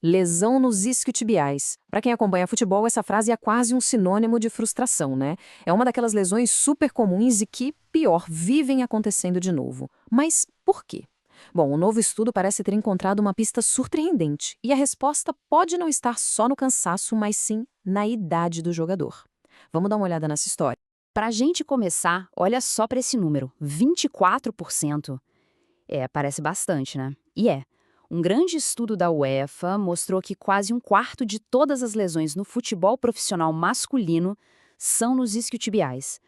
Lesão nos isquiotibiais. Para quem acompanha futebol, essa frase é quase um sinônimo de frustração, né? É uma daquelas lesões super comuns e que, pior, vivem acontecendo de novo. Mas por quê? Bom, o novo estudo parece ter encontrado uma pista surpreendente, e a resposta pode não estar só no cansaço, mas sim na idade do jogador. Vamos dar uma olhada nessa história. Para a gente começar, olha só para esse número, 24%. Parece bastante, né? E é. Um grande estudo da UEFA mostrou que quase um quarto de todas as lesões no futebol profissional masculino são nos isquiotibiais.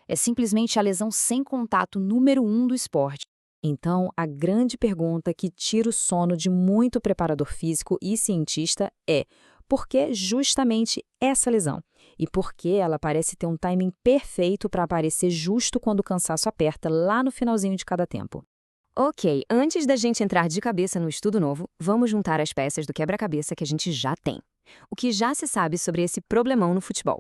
É simplesmente a lesão sem contato número um do esporte. Então, a grande pergunta que tira o sono de muito preparador físico e cientista é: por que justamente essa lesão? E por que ela parece ter um timing perfeito para aparecer justo quando o cansaço aperta lá no finalzinho de cada tempo? Ok, antes da gente entrar de cabeça no estudo novo, vamos juntar as peças do quebra-cabeça que a gente já tem. O que já se sabe sobre esse problemão no futebol?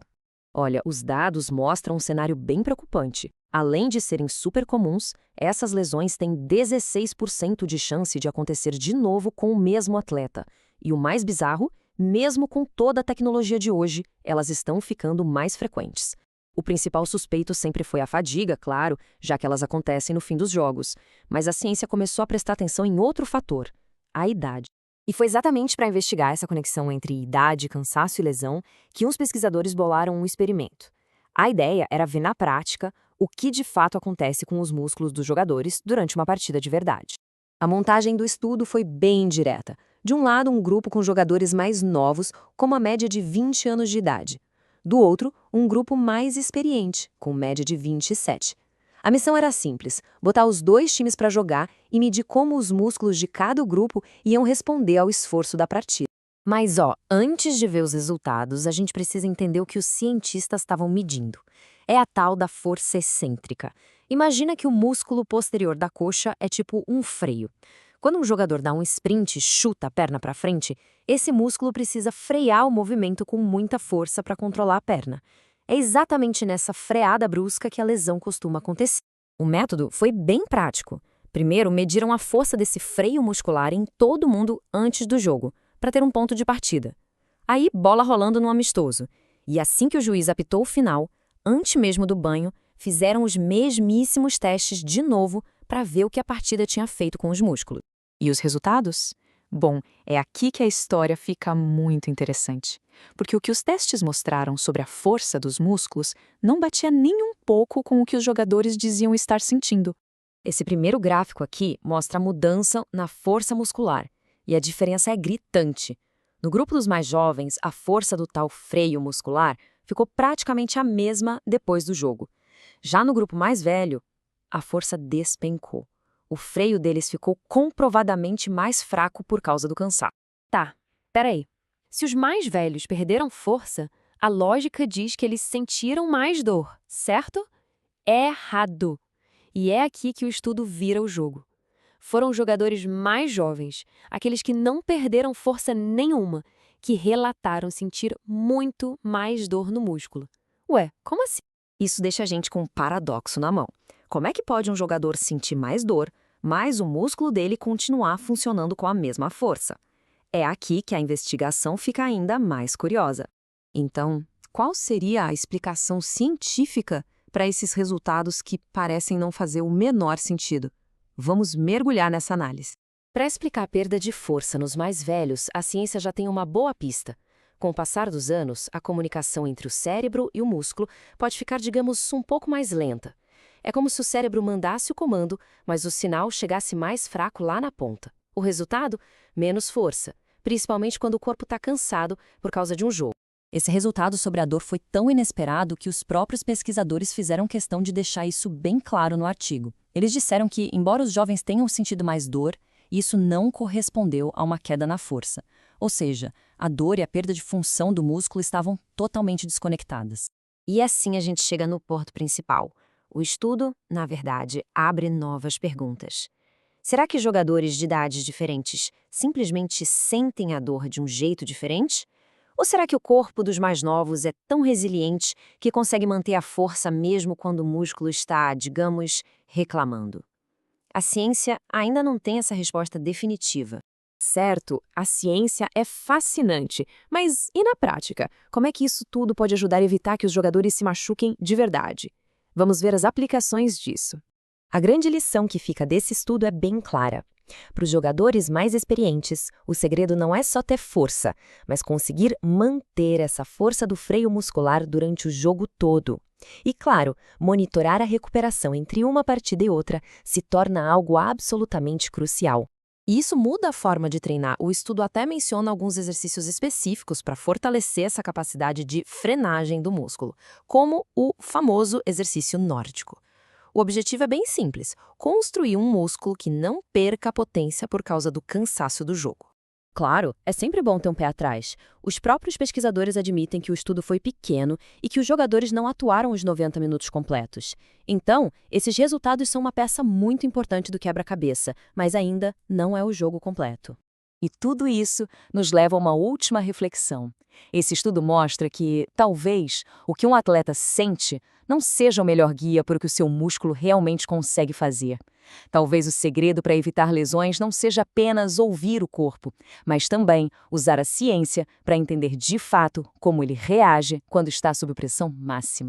Olha, os dados mostram um cenário bem preocupante. Além de serem super comuns, essas lesões têm 16% de chance de acontecer de novo com o mesmo atleta. E o mais bizarro, mesmo com toda a tecnologia de hoje, elas estão ficando mais frequentes. O principal suspeito sempre foi a fadiga, claro, já que elas acontecem no fim dos jogos. Mas a ciência começou a prestar atenção em outro fator: a idade. E foi exatamente para investigar essa conexão entre idade, cansaço e lesão que uns pesquisadores bolaram um experimento. A ideia era ver na prática o que de fato acontece com os músculos dos jogadores durante uma partida de verdade. A montagem do estudo foi bem direta. De um lado, um grupo com jogadores mais novos, com uma média de 20 anos de idade. Do outro, um grupo mais experiente, com média de 27. A missão era simples: botar os dois times para jogar e medir como os músculos de cada grupo iam responder ao esforço da partida. Mas, antes de ver os resultados, a gente precisa entender o que os cientistas estavam medindo. É a tal da força excêntrica. Imagina que o músculo posterior da coxa é tipo um freio. Quando um jogador dá um sprint e chuta a perna para frente, esse músculo precisa frear o movimento com muita força para controlar a perna. É exatamente nessa freada brusca que a lesão costuma acontecer. O método foi bem prático. Primeiro, mediram a força desse freio muscular em todo mundo antes do jogo, para ter um ponto de partida. Aí, bola rolando no amistoso. E assim que o juiz apitou o final, antes mesmo do banho, fizeram os mesmíssimos testes de novo para ver o que a partida tinha feito com os músculos. E os resultados? Bom, é aqui que a história fica muito interessante. Porque o que os testes mostraram sobre a força dos músculos não batia nem um pouco com o que os jogadores diziam estar sentindo. Esse primeiro gráfico aqui mostra a mudança na força muscular, e a diferença é gritante. No grupo dos mais jovens, a força do tal freio muscular ficou praticamente a mesma depois do jogo. Já no grupo mais velho, a força despencou. O freio deles ficou comprovadamente mais fraco por causa do cansaço. Tá, peraí. Se os mais velhos perderam força, a lógica diz que eles sentiram mais dor, certo? Errado. E é aqui que o estudo vira o jogo. Foram os jogadores mais jovens, aqueles que não perderam força nenhuma, que relataram sentir muito mais dor no músculo. Ué, como assim? Isso deixa a gente com um paradoxo na mão. Como é que pode um jogador sentir mais dor, mas o músculo dele continuar funcionando com a mesma força? É aqui que a investigação fica ainda mais curiosa. Então, qual seria a explicação científica para esses resultados que parecem não fazer o menor sentido? Vamos mergulhar nessa análise. Para explicar a perda de força nos mais velhos, a ciência já tem uma boa pista. Com o passar dos anos, a comunicação entre o cérebro e o músculo pode ficar, digamos, um pouco mais lenta. É como se o cérebro mandasse o comando, mas o sinal chegasse mais fraco lá na ponta. O resultado? Menos força, principalmente quando o corpo está cansado por causa de um jogo. Esse resultado sobre a dor foi tão inesperado que os próprios pesquisadores fizeram questão de deixar isso bem claro no artigo. Eles disseram que, embora os jovens tenham sentido mais dor, isso não correspondeu a uma queda na força. Ou seja, a dor e a perda de função do músculo estavam totalmente desconectadas. E assim a gente chega no ponto principal. O estudo, na verdade, abre novas perguntas. Será que jogadores de idades diferentes simplesmente sentem a dor de um jeito diferente? Ou será que o corpo dos mais novos é tão resiliente que consegue manter a força mesmo quando o músculo está, digamos, reclamando? A ciência ainda não tem essa resposta definitiva, Certo, a ciência é fascinante, mas e na prática? Como é que isso tudo pode ajudar a evitar que os jogadores se machuquem de verdade? Vamos ver as aplicações disso. A grande lição que fica desse estudo é bem clara. Para os jogadores mais experientes, o segredo não é só ter força, mas conseguir manter essa força do freio muscular durante o jogo todo. E claro, monitorar a recuperação entre uma partida e outra se torna algo absolutamente crucial. E isso muda a forma de treinar. O estudo até menciona alguns exercícios específicos para fortalecer essa capacidade de frenagem do músculo, como o famoso exercício nórdico. O objetivo é bem simples: construir um músculo que não perca a potência por causa do cansaço do jogo. Claro, é sempre bom ter um pé atrás. Os próprios pesquisadores admitem que o estudo foi pequeno e que os jogadores não atuaram os 90 minutos completos. Então, esses resultados são uma peça muito importante do quebra-cabeça, mas ainda não é o jogo completo. E tudo isso nos leva a uma última reflexão. Esse estudo mostra que, talvez, o que um atleta sente não seja o melhor guia para o que o seu músculo realmente consegue fazer. Talvez o segredo para evitar lesões não seja apenas ouvir o corpo, mas também usar a ciência para entender de fato como ele reage quando está sob pressão máxima.